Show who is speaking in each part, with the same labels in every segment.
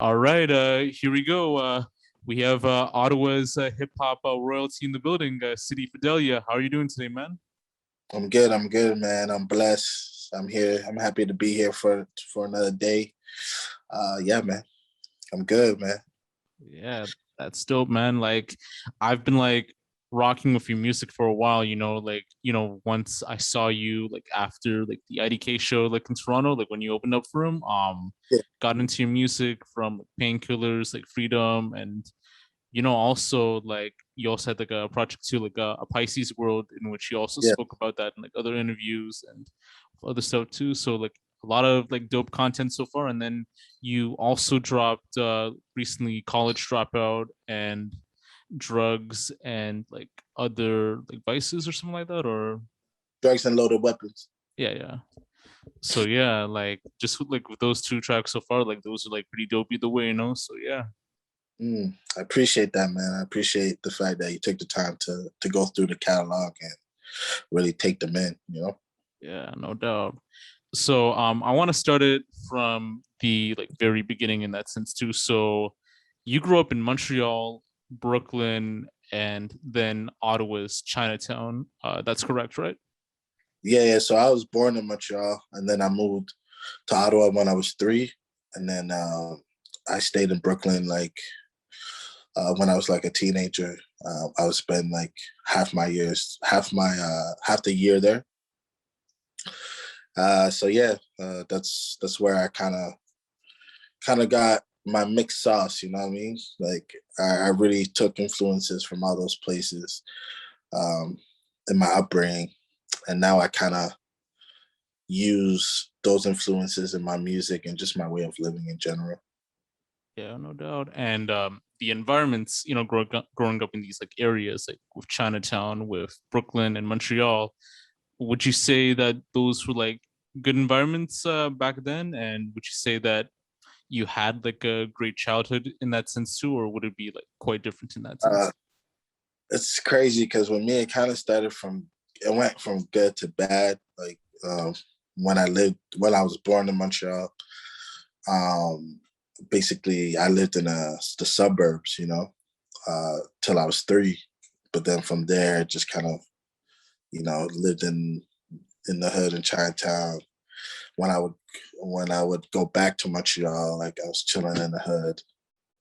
Speaker 1: All right, here we go. We have Ottawa's hip hop royalty in the building, City Fidelia. How are you doing today, man?
Speaker 2: I'm good. I'm good, man. I'm blessed. I'm here. I'm happy to be here for another day. Yeah, man. I'm good, man.
Speaker 1: Yeah, that's dope, man. Like, I've been like rocking with your music for a while. Once I saw you like after like the IDK show, like in Toronto, like when you opened up for him,
Speaker 2: Yeah,
Speaker 1: got into your music from like, Painkillers, like Freedom, and also like you also had like a project too, like a Pisces World, in which you also
Speaker 2: yeah.
Speaker 1: spoke about that in like other interviews and other stuff too. So like a lot of like dope content so far. And then you also dropped recently College Dropout and Drugs and like other like Vices or something like that. Or
Speaker 2: Drugs and loaded weapons.
Speaker 1: yeah, yeah. So yeah, like just like with those two tracks so far, like those are like pretty dope either way, So yeah.
Speaker 2: I appreciate that, man. I appreciate the fact that you took the time to go through the catalog and really take them in.
Speaker 1: Yeah, no doubt. So I want to start it from the like very beginning in that sense too. So you grew up in Montreal, Brooklyn, and then Ottawa's Chinatown. That's correct, right?
Speaker 2: Yeah, yeah. So I was born in Montreal, and then I moved to Ottawa when I was 3, and then I stayed in Brooklyn when I was like a teenager. I would spend like half the year there. So yeah, that's where I kind of got my mixed sauce. You know what I mean? Like I really took influences from all those places um, in my upbringing, and now I kind of use those influences in my music and just my way of living in general.
Speaker 1: Yeah, no doubt. And the environments, growing up in these like areas, like with Chinatown, with Brooklyn and Montreal, would you say that those were like good environments back then? And would you say that you had like a great childhood in that sense too, or would it be like quite different in that
Speaker 2: Uh,
Speaker 1: sense?
Speaker 2: it's crazy because with me, it went from good to bad. Like when I was born in Montreal, um, basically I lived in the suburbs, till I was 3. But then from there, just kind of, lived in the hood in Chinatown. When I would when I would go back to Montreal, like I was chilling in the hood,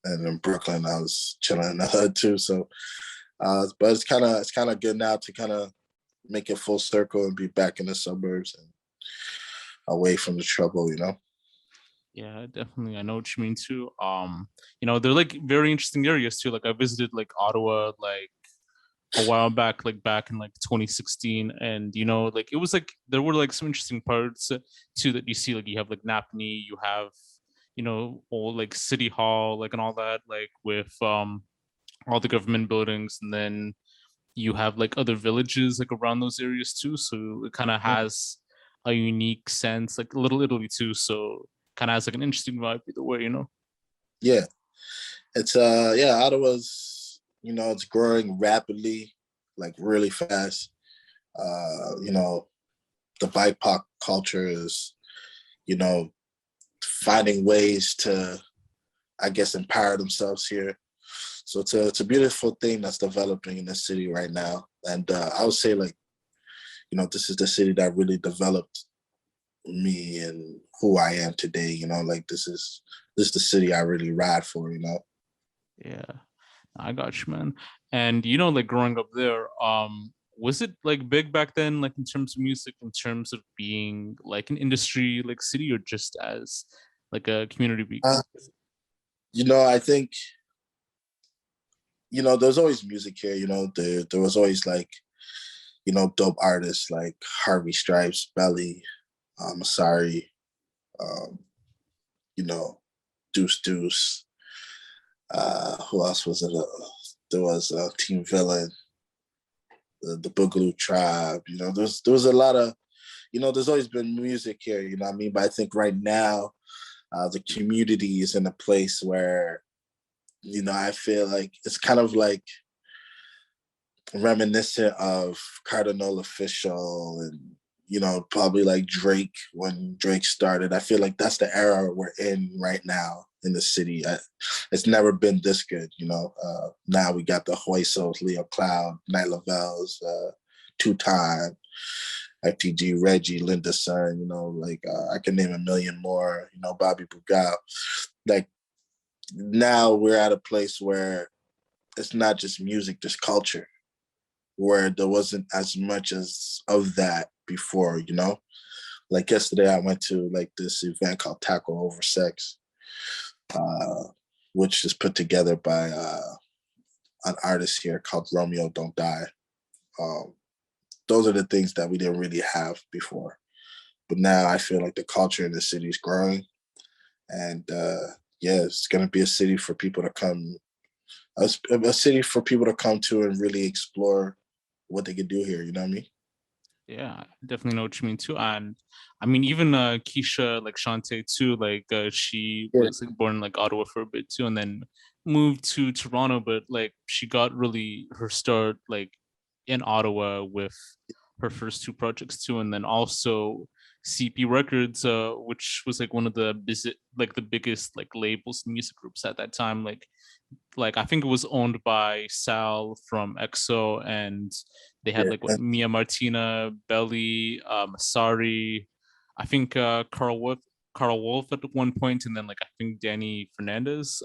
Speaker 2: and in Brooklyn, I was chilling in the hood too. So, but it's kind of good now to kind of make it full circle and be back in the suburbs and away from the trouble.
Speaker 1: Yeah, definitely. I know what you mean too. They're like very interesting areas too. Like I visited like Ottawa like a while back, like back in like 2016, and like it was like there were like some interesting parts too that you see. Like you have like Napanee, you have all like City Hall, like and all that, like with all the government buildings, and then you have like other villages like around those areas too. So it kind of has a unique sense, like Little Italy too. So kind of has like an interesting vibe either way.
Speaker 2: Yeah, it's Ottawa's, it's growing rapidly, like really fast. You know, the BIPOC culture is, you know, finding ways to, I guess, empower themselves here. So it's a beautiful thing that's developing in the city right now. And I would say, like, this is the city that really developed me and who I am today. Like this is the city I really ride for.
Speaker 1: Yeah, I got you, man. And like growing up there, was it like big back then, like in terms of music, in terms of being like an industry like city, or just as like a community
Speaker 2: Uh,
Speaker 1: beacon?
Speaker 2: I think there's always music here. There was always like dope artists like Harvey Stripes, Belly, Masari, um, you know, Deuce Deuce. Who else was it? There was Team Villain, the Boogaloo Tribe. There was a lot of, there's always been music here. You know what I mean? But I think right now, the community is in a place where, I feel like it's kind of like reminiscent of Cardinal Official and probably like Drake when Drake started. I feel like that's the era we're in right now in the city. It's never been this good, Now we got the Hoysos, Leo Cloud, Night Lovells, Two Time, FTG, Reggie, Linda Sun, I can name a million more, Bobby Bugal. Like now we're at a place where it's not just music, just culture, where there wasn't as much as of that before, Like yesterday I went to like this event called Tackle Over Sex, which is put together by an artist here called Romeo Don't Die. Those are the things that we didn't really have before. But now I feel like the culture in the city is growing. And it's going to be a city for people to come, a city for people to come to and really explore what they could do here. You know what I mean?
Speaker 1: Yeah, I definitely know what you mean too. And I mean, even Keisha, like Shantae too, like she was like born in like Ottawa for a bit too, and then moved to Toronto, but like she got really her start like in Ottawa with her first two projects too, and then also CP Records, which was like one of the the biggest like labels and music groups at that time. Like I think it was owned by Sal from EXO, and they had like what, Mia Martina, Belly, Masari, I think Carl Wolf at one point, and then like I think Danny Fernandez.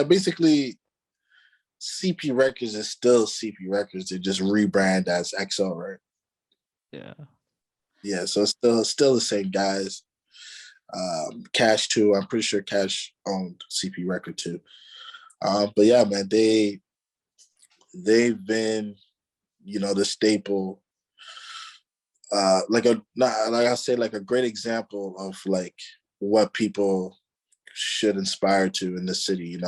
Speaker 2: Basically CP Records is still CP Records. They just rebrand as EXO, right?
Speaker 1: Yeah.
Speaker 2: Yeah, so it's still the same guys. Cash too. I'm pretty sure Cash owned CP Record too. But yeah, man, they've been, the staple. Like I say, like a great example of like what people should inspire to in the city.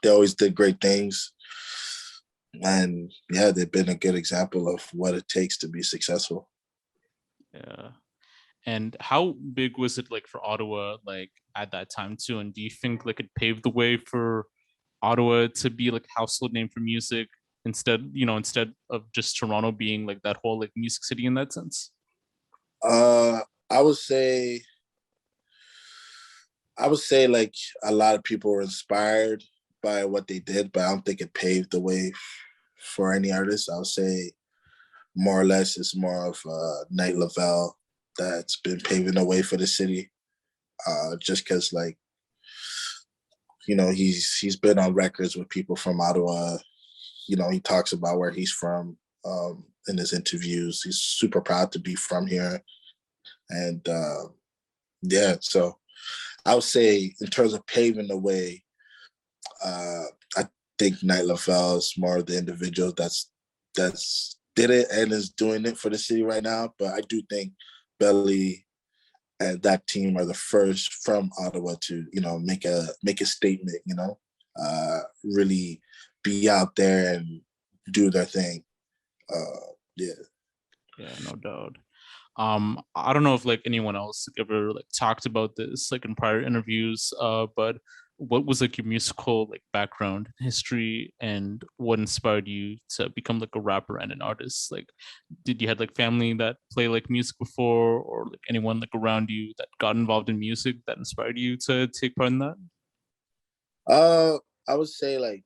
Speaker 2: They always did great things, and yeah, they've been a good example of what it takes to be successful.
Speaker 1: Yeah. And how big was it like for Ottawa like at that time too? And do you think like it paved the way for Ottawa to be like a household name for music instead of just Toronto being like that whole like music city in that sense?
Speaker 2: Uh, I would say, like a lot of people were inspired by what they did, but I don't think it paved the way for any artist. I would say more or less it's more of Night Lovell that's been paving the way for the city. Just because like, he's been on records with people from Ottawa. He talks about where he's from in his interviews. He's super proud to be from here. And so I would say in terms of paving the way, I think Night Lovell is more of the individual that's did it and is doing it for the city right now. But I do think Belly and that team are the first from Ottawa to make a statement. Really be out there and do their thing. Yeah.
Speaker 1: Yeah, no doubt. I don't know if like anyone else ever like talked about this like in prior interviews, but what was like your musical like background history, and what inspired you to become like a rapper and an artist? Like did you had like family that play like music before, or like anyone like around you that got involved in music that inspired you to take part in that?
Speaker 2: Uh, I would say like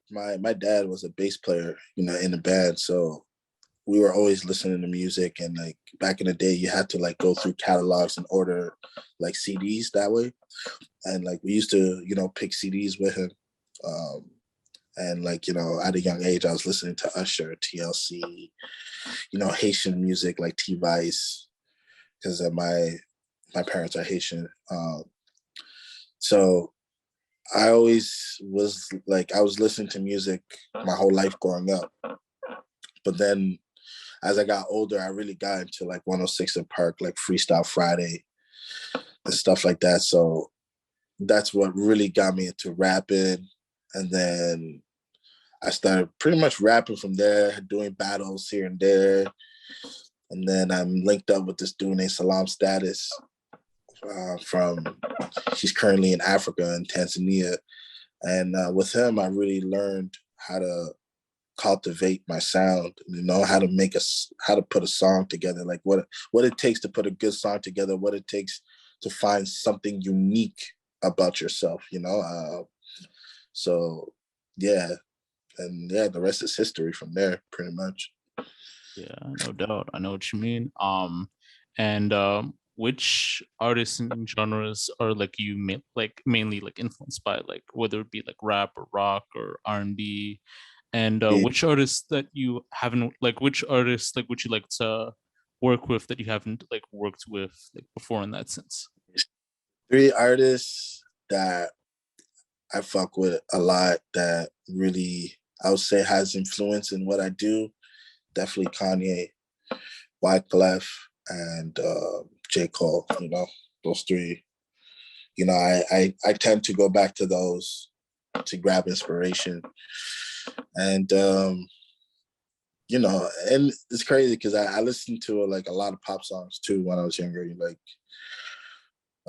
Speaker 2: my dad was a bass player, in the band, so we were always listening to music. And like back in the day, you had to like go through catalogs and order like CDs that way. And like we used to, pick CDs with him. And like, at a young age, I was listening to Usher, TLC, Haitian music like T-Vice, because my parents are Haitian. So I always was like, I was listening to music my whole life growing up. But then as I got older, I really got into like 106 and Park, like Freestyle Friday and stuff like that. So that's what really got me into rapping. And then I started pretty much rapping from there, doing battles here and there. And then I'm linked up with this dude named Salam Status he's currently in Africa, in Tanzania. And with him, I really learned how to cultivate my sound, how to how to put a song together, like what it takes to put a good song together, what it takes to find something unique about yourself, so yeah, and yeah, the rest is history from there, pretty much.
Speaker 1: Yeah, no doubt. I know what you mean. And which artists and genres are like you like mainly like influenced by, like whether it be like rap or rock or R&B, and
Speaker 2: Yeah.
Speaker 1: which artists that you haven't like, which artists like would you like to work with that you haven't like worked with like before in that sense?
Speaker 2: Three artists that I fuck with a lot that really, I would say, has influence in what I do. Definitely Kanye, Wyclef, and J. Cole. Those three. I tend to go back to those to grab inspiration. And and it's crazy because I listened to like a lot of pop songs too when I was younger. Like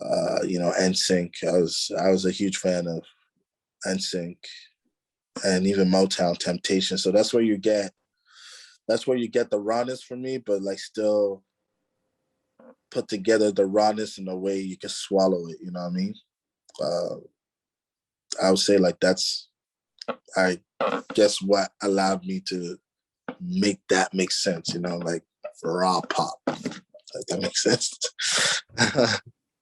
Speaker 2: NSYNC. I was a huge fan of NSYNC and even Motown, Temptation. So that's where you get the rawness from me, but like still put together the rawness in a way you can swallow it. You know what I mean? I would say like that's, I guess, what allowed me to make that make sense. Like raw pop. If that makes sense.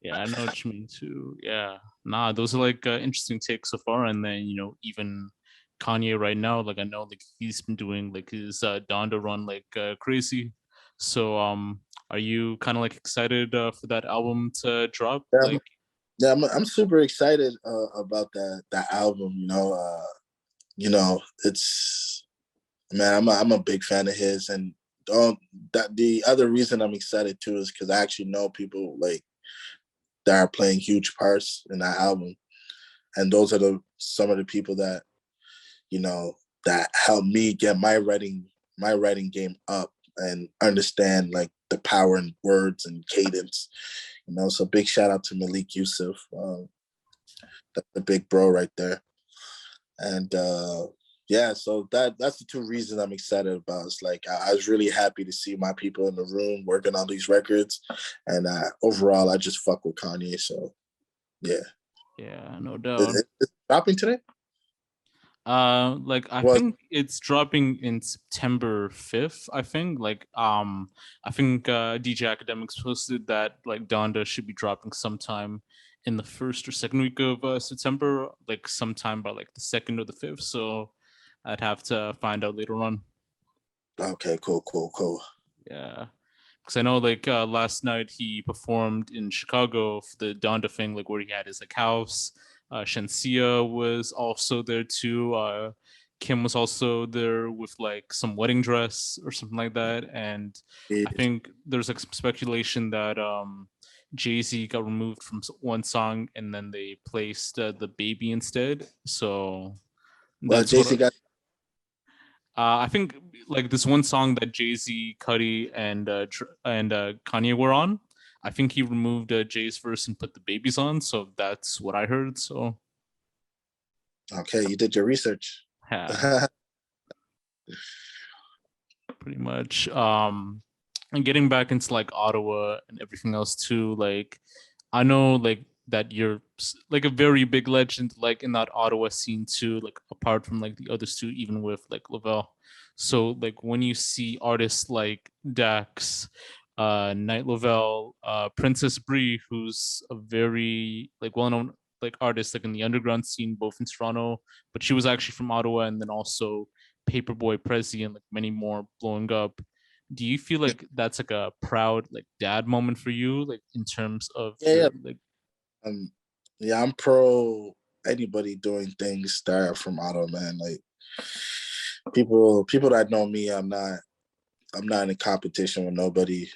Speaker 1: Yeah, I know what you mean too. Yeah, nah, those are like interesting takes so far. And then even Kanye right now, like I know like he's been doing like his Donda run like crazy. So are you kind of like excited for that album to drop?
Speaker 2: Yeah,
Speaker 1: Like,
Speaker 2: yeah, I'm super excited about that album. It's, man, I'm a big fan of his, and that the other reason I'm excited too is because I actually know people like that are playing huge parts in that album, and those are some of the people that that helped me get my writing game up and understand like the power in words and cadence. So big shout out to Malik Yusuf, that's the big bro right there. And yeah, so that's the two reasons I'm excited about. It's like I was really happy to see my people in the room working on these records, and overall, I just fuck with Kanye. So yeah,
Speaker 1: yeah, no doubt.
Speaker 2: it's dropping today.
Speaker 1: Like I
Speaker 2: Was
Speaker 1: think it's dropping in September 5th, I think. I think DJ Academics posted that like Donda should be dropping sometime in the first or second week of September, like sometime by like the second or the fifth. So I'd have to find out later on.
Speaker 2: okay, cool.
Speaker 1: Yeah. Because I know like last night he performed in Chicago for the Donda thing, like where he had his like house. Shensia was also there too. Kim was also there with like some wedding dress or something like that. And I
Speaker 2: Yeah.
Speaker 1: think there's like some speculation that Jay-Z got removed from one song and then they placed the baby instead. So
Speaker 2: Well,
Speaker 1: that's what
Speaker 2: JC got.
Speaker 1: I think like this one song that Jay Z, Cudi, and Kanye were on. I think he removed Jay's verse and put the babies on. So that's what I heard. So
Speaker 2: Okay, you did your research.
Speaker 1: yeah, pretty much. And getting back into like Ottawa and everything else too. Like I know like that you're like a very big legend like in that Ottawa scene too. Like apart from like the others too, even with like Lovell. So like when you see artists like Dax, Night Lovell, PRINCESSBRI, who's a very like well-known like artist like in the underground scene, both in Toronto, but she was actually from Ottawa, and then also Paperboy Prezzy and like many more blowing up. Do you feel like that's like a proud like dad moment for you, like in terms of
Speaker 2: Yeah,
Speaker 1: your like?
Speaker 2: um, yeah, I'm pro anybody doing things that are from Ottawa, man. Like people that know me, I'm not in a competition with nobody.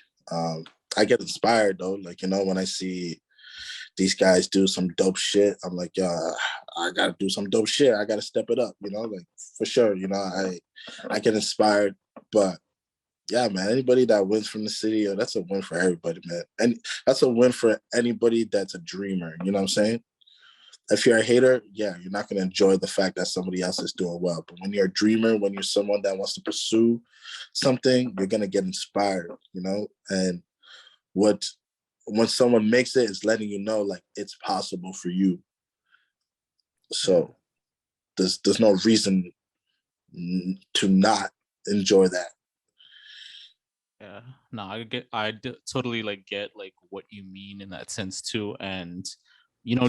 Speaker 2: I get inspired though, like when I see these guys do some dope shit, I'm like, yeah, I gotta do some dope shit. I gotta step it up, like for sure. I get inspired, but yeah, man, anybody that wins from the city, that's a win for everybody, man. And that's a win for anybody that's a dreamer. You know what I'm saying? if you're a hater, yeah, you're not going to enjoy the fact that somebody else is doing well. But when you're a dreamer, when you're someone that wants to pursue something, you're going to get inspired, you know? And what when someone makes it, it's letting you know like it's possible for you.
Speaker 1: Yeah.
Speaker 2: So there's no reason to not enjoy that.
Speaker 1: Yeah, no, totally like get like what you mean in that sense too, and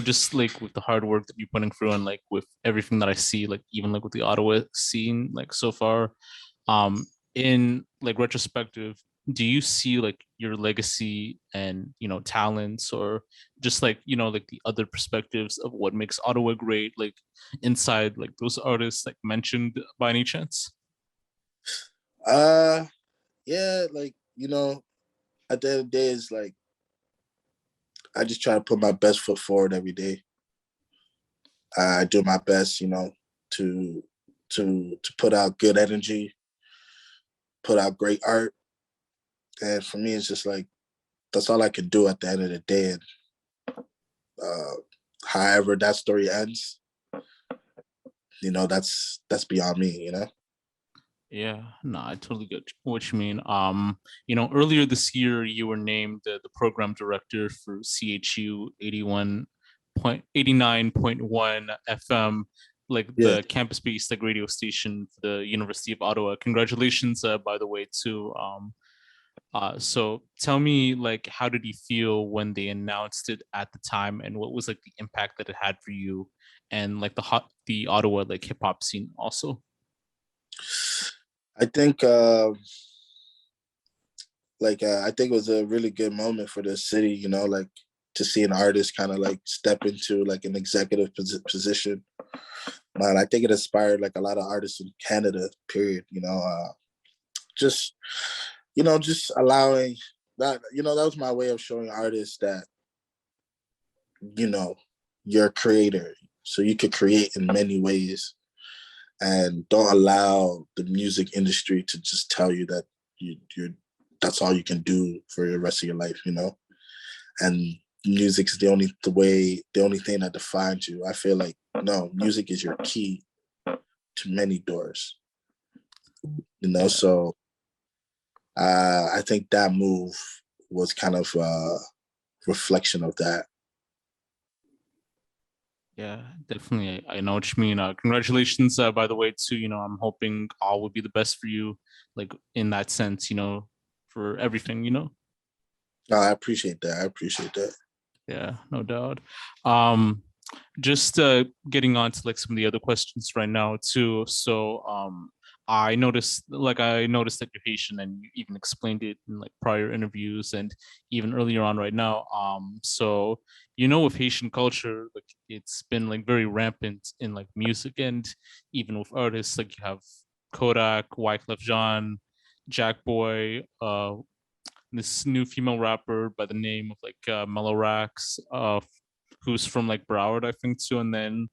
Speaker 1: just like with the hard work that you're putting through, and like with everything that I see, like even like with the Ottawa scene, like so far, um, in like retrospective, do you see like your legacy and talents, or just like like the other perspectives of what makes Ottawa great, like inside like those artists like mentioned by any chance?
Speaker 2: Uh yeah, like, at the end of the day, it's like I just try to put my best foot forward every day. I do my best, to to put out good energy, put out great art. And for me, it's just like that's all I can do at the end of the day. And uh, however that story ends, that's beyond me.
Speaker 1: Yeah, no, I totally get what you mean. Earlier this year you were named the program director for CHU 89.1 FM, like
Speaker 2: Yeah.
Speaker 1: the campus-based like radio station for the University of Ottawa. Congratulations, by the way, too. So tell me, like, how did you feel when they announced it at the time, and what was like the impact that it had for you, and like the Ottawa like hip hop scene also?
Speaker 2: I think I think it was a really good moment for the city, like to see an artist kind of like step into like an executive position. Man, I think it inspired like a lot of artists in Canada, period. Just just allowing that, that was my way of showing artists that, you know, you're a creator. So you could create in many ways, and don't allow the music industry to just tell you that you're that's all you can do for the rest of your life, And music's the only thing that defines you. I feel like no, music is your key to many doors,
Speaker 1: Yeah.
Speaker 2: So I think that move was kind of a reflection of that.
Speaker 1: Yeah, definitely. I know what you mean. Congratulations, by the way, too. I'm hoping all will be the best for you, like in that sense, for everything.
Speaker 2: No, I appreciate that. I appreciate that.
Speaker 1: Yeah, no doubt. Just getting on to like some of the other questions right now too. So I noticed that you're Haitian, and you even explained it in like prior interviews and even earlier on right now. So with Haitian culture, like it's been like very rampant in like music, and even with artists, like you have Kodak, Wyclef Jean, Jack Boy, this new female rapper by the name of like Mellow Rax, who's from like Broward, I think too. And then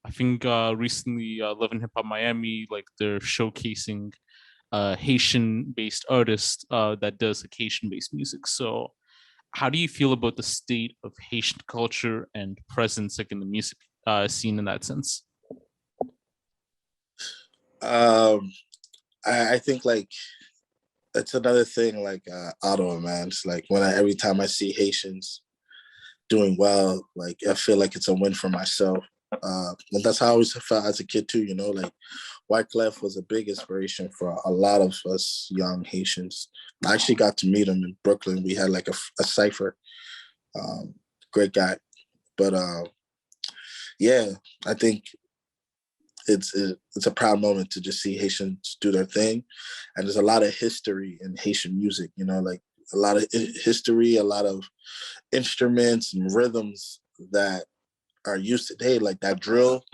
Speaker 1: I think recently Love and Hip Hop Miami, like they're showcasing Haitian based artist that does like Haitian based music. So how do you feel about the state of Haitian culture and presence like in the music scene in that sense?
Speaker 2: Um, I think like it's another thing like Ottawa, man. It's like every time I see Haitians doing well, like I feel like it's a win for myself. And that's how I always felt as a kid too, like Wyclef was a big inspiration for a lot of us young Haitians. I actually got to meet him in Brooklyn. We had like a cipher. Um, Great guy. But yeah, I think it's a proud moment to just see Haitians do their thing. And there's a lot of history in Haitian music, like a lot of history, a lot of instruments and rhythms that are used today, like that drill.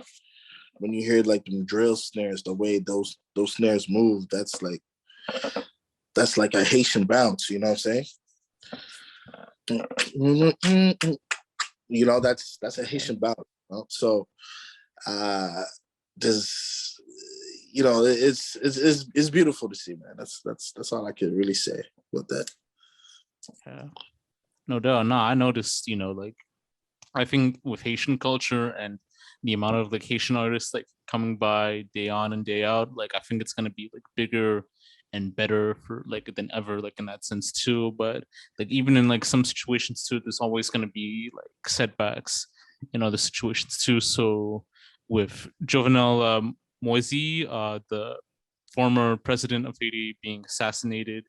Speaker 2: When you hear like the drill snares, the way those snares move, that's like a Haitian bounce. You know what I'm saying? That's a
Speaker 1: Yeah.
Speaker 2: Haitian bounce. So uh, there's, it's beautiful to see, man. That's all I can really say about that.
Speaker 1: Yeah. No doubt. No, I noticed, like I think with Haitian culture and the amount of like Haitian artists like coming by day on and day out, like I think it's gonna be like bigger and better for like than ever, like in that sense too. But like even in like some situations too, there's always gonna be like setbacks in other situations too. So with Jovenel Moise, the former president of Haiti, being assassinated,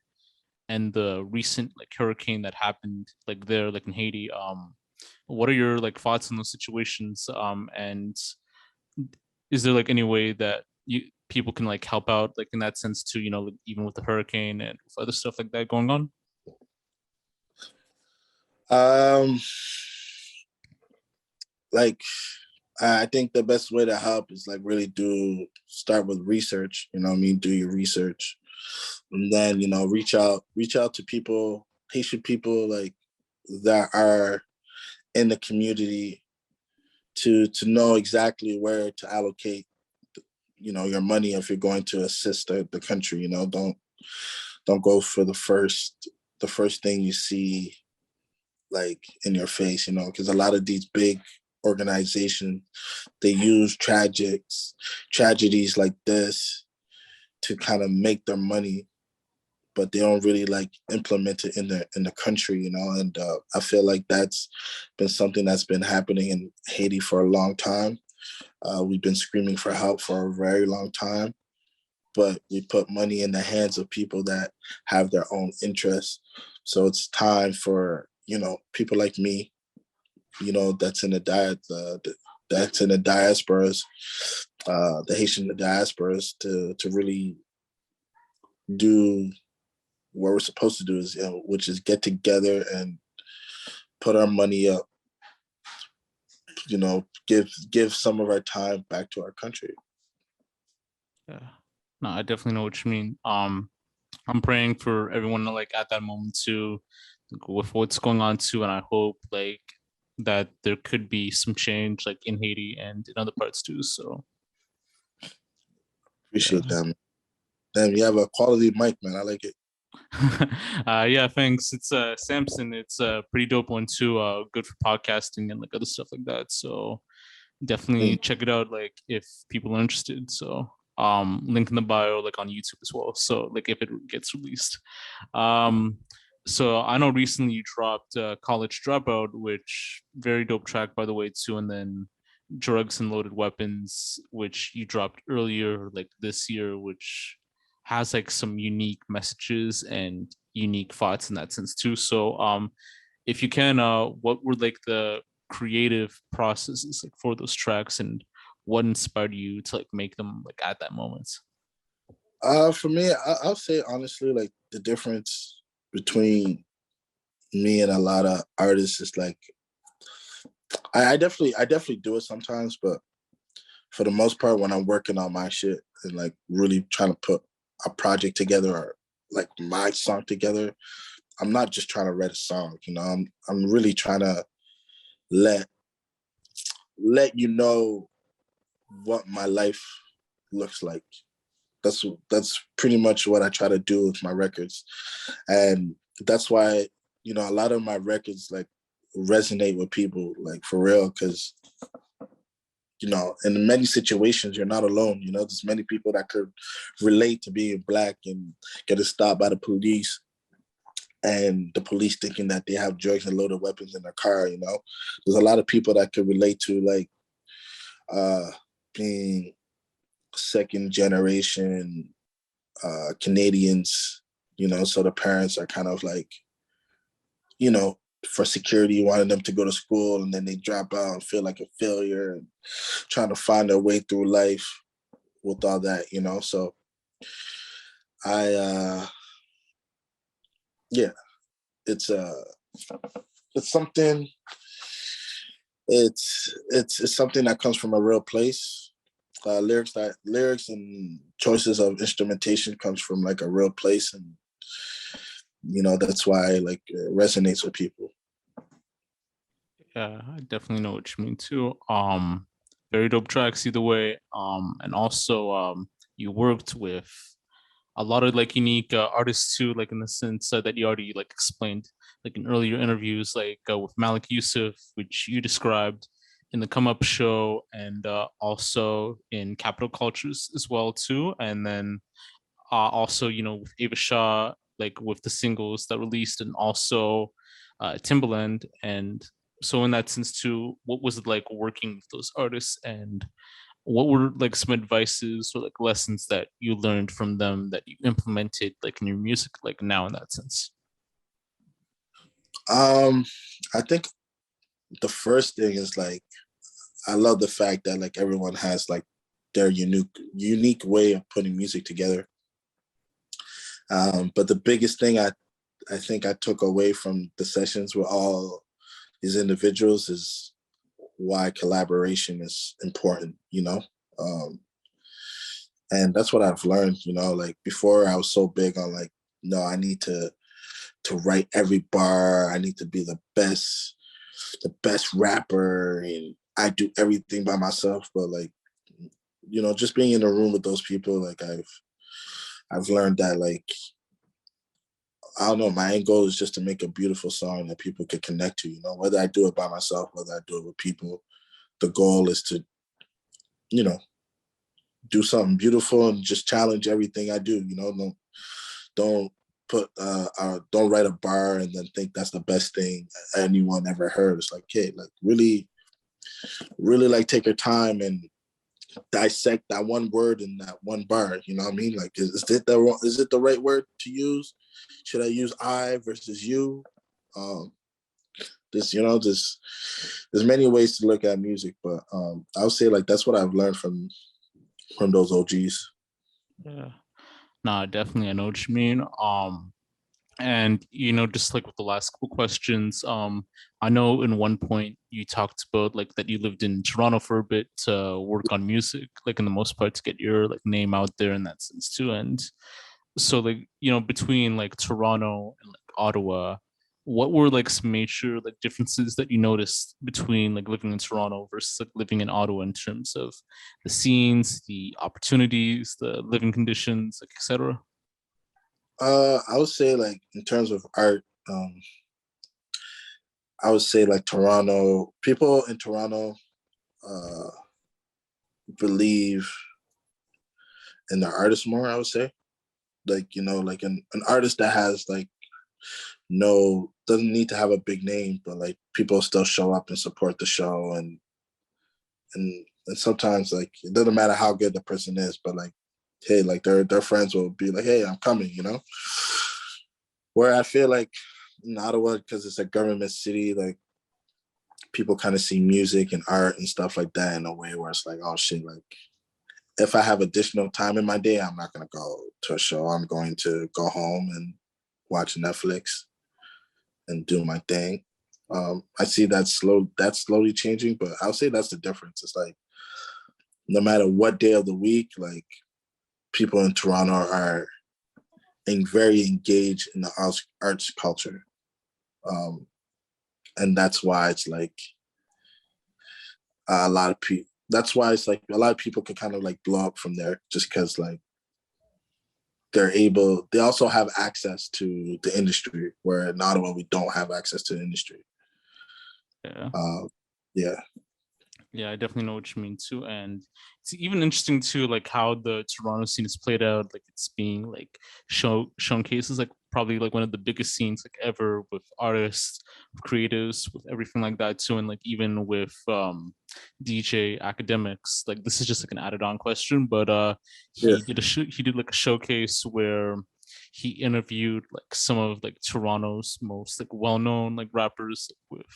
Speaker 1: and the recent like hurricane that happened like there, like in Haiti, what are your like thoughts on those situations? And is there like any way that you people can like help out like in that sense too? You know, like, even with the hurricane and with other stuff like that going on.
Speaker 2: Um, like I think the best way to help is like really do start with research. You know what I mean? Do your research, and then reach out to people, Haitian people like that are in the community to know exactly where to allocate your money if you're going to assist the country. Don't go for the first thing you see like in your face, because a lot of these big organizations, they use tragedies like this to kind of make their money, but they don't really like implement it in the country, and I feel like that's been something that's been happening in Haiti for a long time. We've been screaming for help for a very long time, but we put money in the hands of people that have their own interests. So it's time for people like me, that's in that's in the diasporas, the Haitian diasporas, to really do what we're supposed to do, is which is get together and put our money up, give some of our time back to our country.
Speaker 1: Yeah. No, I definitely know what you mean. I'm praying for everyone like at that moment too, with what's going on too, and I hope like that there could be some change like in Haiti and in other parts too. So
Speaker 2: Appreciate
Speaker 1: yeah.
Speaker 2: them. Damn, you have a quality mic, man. I like it.
Speaker 1: Yeah, thanks. It's Samson. It's a pretty dope one too. Good for podcasting and like other stuff like that. So definitely
Speaker 2: Mm.
Speaker 1: check it out like if people are interested. So link in the bio like on YouTube as well. So like if it gets released. Um so I know recently you dropped College Dropout, which very dope track by the way too, and then Drugs and Loaded Weapons, which you dropped earlier like this year, which has like some unique messages and unique thoughts in that sense too. So if you can, what were like the creative processes like for those tracks, and what inspired you to like make them like at that moment?
Speaker 2: For me, I'll say honestly, like the difference between me and a lot of artists is like I definitely do it sometimes, but for the most part, when I'm working on my shit and like really trying to put a project together, or like my song together, I'm not just trying to write a song. I'm really trying to let you know what my life looks like. That's pretty much what I try to do with my records, and that's why a lot of my records like resonate with people, like for real, because in many situations you're not alone. There's many people that could relate to being Black and getting stopped by the police, and the police thinking that they have drugs and loaded weapons in their car. There's a lot of people that could relate to like being second generation Canadians, so the parents are kind of like, for security, wanting them to go to school, and then they drop out and feel like a failure and trying to find their way through life with all that, So I, yeah, it's it's something. It's something that comes from a real place. Lyrics and choices of instrumentation comes from like a real place, and that's why like it resonates with people.
Speaker 1: Yeah, I definitely know what you mean too. Very dope tracks either way. And also you worked with a lot of like unique artists too, like in the sense that you already like explained like in earlier interviews, like with Malik Yusuf, which you described in the Come Up show, and also in Capital Cultures as well too, and then also with Ava Shaw, like with the singles that released, and also Timbaland. And so in that sense too, what was it like working with those artists, and what were like some advices or like lessons that you learned from them that you implemented like in your music like now in that sense?
Speaker 2: I think the first thing is like I love the fact that like everyone has like their unique way of putting music together. But the biggest thing I think I took away from the sessions with all these individuals is why collaboration is important, and that's what I've learned, like before I was so big on like, no, I need to write every bar. I need to be the best rapper, and I do everything by myself. But like, just being in a room with those people, like I've learned that like, I don't know, my end goal is just to make a beautiful song that people could connect to, whether I do it by myself, whether I do it with people. The goal is to, do something beautiful and just challenge everything I do, don't put don't write a bar and then think that's the best thing anyone ever heard. It's like, hey, like really like take your time and dissect that one word in that one bar. You know what I mean? Like, is it the right word to use? Should I use I versus you? There's many ways to look at music, but I would say like that's what I've learned from those OGs.
Speaker 1: Yeah. Nah, definitely. I know what you mean. And just like with the last couple questions, I know in one point you talked about like that you lived in Toronto for a bit to work on music, like in the most part to get your like name out there in that sense too. And so like, between like Toronto and like Ottawa, what were like some major like differences that you noticed between like living in Toronto versus like living in Ottawa in terms of the scenes, the opportunities, the living conditions, like etc.?
Speaker 2: I would say like in terms of art, I would say like Toronto, people in Toronto uh, believe in the artist more, I would say. Like, like an artist that has like doesn't need to have a big name, but like people still show up and support the show, and sometimes like it doesn't matter how good the person is, but like, hey, like their friends will be like, hey, I'm coming, Where I feel like in Ottawa, because it's a government city, like people kind of see music and art and stuff like that in a way where it's like, oh shit, like if I have additional time in my day, I'm not gonna go to a show. I'm going to go home and watch Netflix and do my thing. I see that's slowly changing, but I'll say that's the difference. It's like no matter what day of the week, like people in Toronto are very engaged in the arts culture. And that's why it's like a lot of people, that's why it's like a lot of people can kind of like blow up from there just because like they also have access to the industry, where in Ottawa we don't have access to the industry.
Speaker 1: Yeah.
Speaker 2: Yeah.
Speaker 1: Yeah, I definitely know what you mean too. And it's even interesting too, like how the Toronto scene is played out. Like it's being like shown cases, like probably like one of the biggest scenes like ever with artists, with creatives, with everything like that too. And like even with DJ academics. Like this is just like an added on question, but
Speaker 2: Yeah.
Speaker 1: he did like a showcase where he interviewed like some of like Toronto's most like well-known like rappers with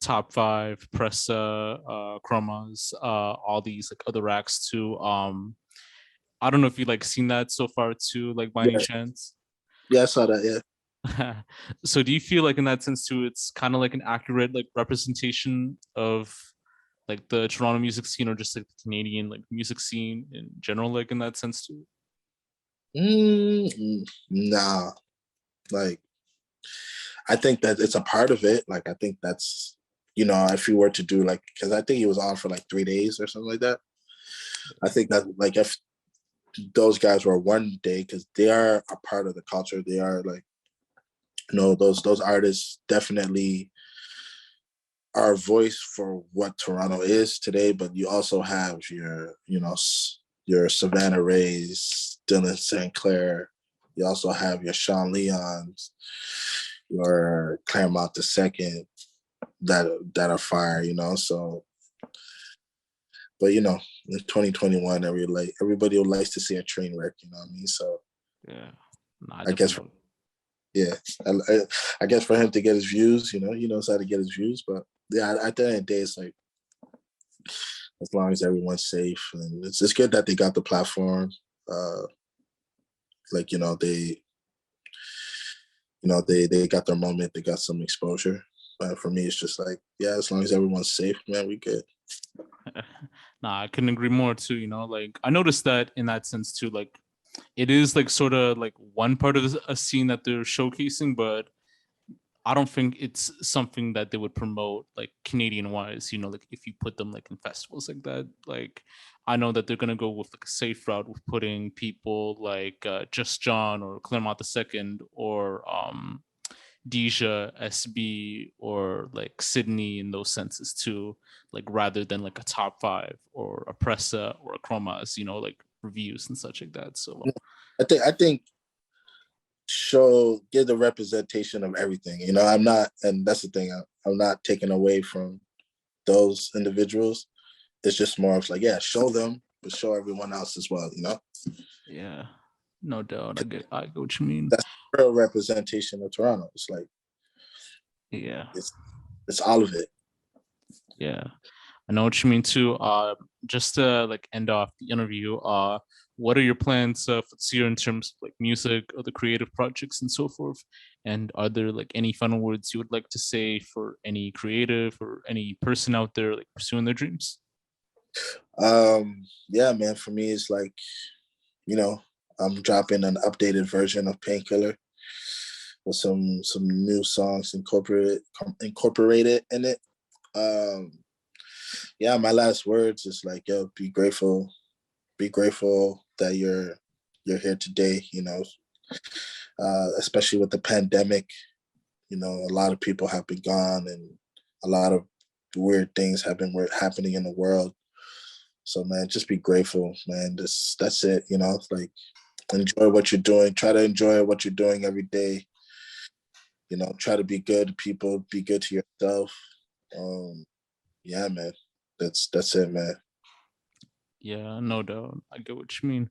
Speaker 1: top five, Pressa, Chromas, all these like other acts too. I don't know if you like seen that so far too, like by any
Speaker 2: Yeah.
Speaker 1: chance.
Speaker 2: Yeah, I saw that. Yeah.
Speaker 1: So do you feel like in that sense too, it's kind of like an accurate like representation of like the Toronto music scene or just like the Canadian like music scene in general, like in that sense too?
Speaker 2: Nah, like I think that it's a part of it. Like I think that's if you were to do like, because I think he was on for like 3 days or something like that. I think that like if those guys were one day, because they are a part of the culture, they are like those artists definitely are a voice for what Toronto is today. But you also have your Savannah Rays, Dylan St. Clair. You also have your Sean Leons, your Claremont the Second, that are fire. So, but in 2021, everybody would like to see a train wreck. You know what I mean? So
Speaker 1: Yeah. Nah,
Speaker 2: I guess, yeah, I guess for him to get his views, he knows how to get his views. But yeah, at the end of the day, it's like, as long as everyone's safe, and it's good that they got the platform. Like they got their moment, they got some exposure. But for me, it's just like, yeah, as long as everyone's safe, man, we good.
Speaker 1: Nah, I couldn't agree more too. Like I noticed that in that sense too. Like it is like sort of like one part of a scene that they're showcasing, but I don't think it's something that they would promote like Canadian wise, like if you put them like in festivals like that. Like I know that they're gonna go with like a safe route with putting people like Just John or Claremont the Second or Deja, SB, or like Sydney in those senses too, like rather than like a top five or a Pressa or a Chromas, like reviews and such like that. So
Speaker 2: I think give the representation of everything. I'm not, and that's the thing. I'm not taking away from those individuals. It's just more of like, yeah, show them, but show everyone else as well.
Speaker 1: yeah, no doubt. I get what you mean.
Speaker 2: That's real representation of Toronto. It's like,
Speaker 1: Yeah,
Speaker 2: it's all of it.
Speaker 1: yeah. I know what you mean too. Just to like end off the interview, what are your plans for this year in terms of like music or the creative projects and so forth? And are there like any final words you would like to say for any creative or any person out there like pursuing their dreams?
Speaker 2: Yeah, man. For me, it's like, I'm dropping an updated version of Painkiller with some new songs incorporated in it. Um, yeah, my last words is like, yo, be grateful that you're here today. Especially with the pandemic, a lot of people have been gone, and a lot of weird things have been happening in the world. So, man, just be grateful, man. That's it. Like, enjoy what you're doing. Try to enjoy what you're doing every day. Try to be good to people. Be good to yourself. Yeah, man. That's it, man.
Speaker 1: Yeah, no doubt. I get what you mean.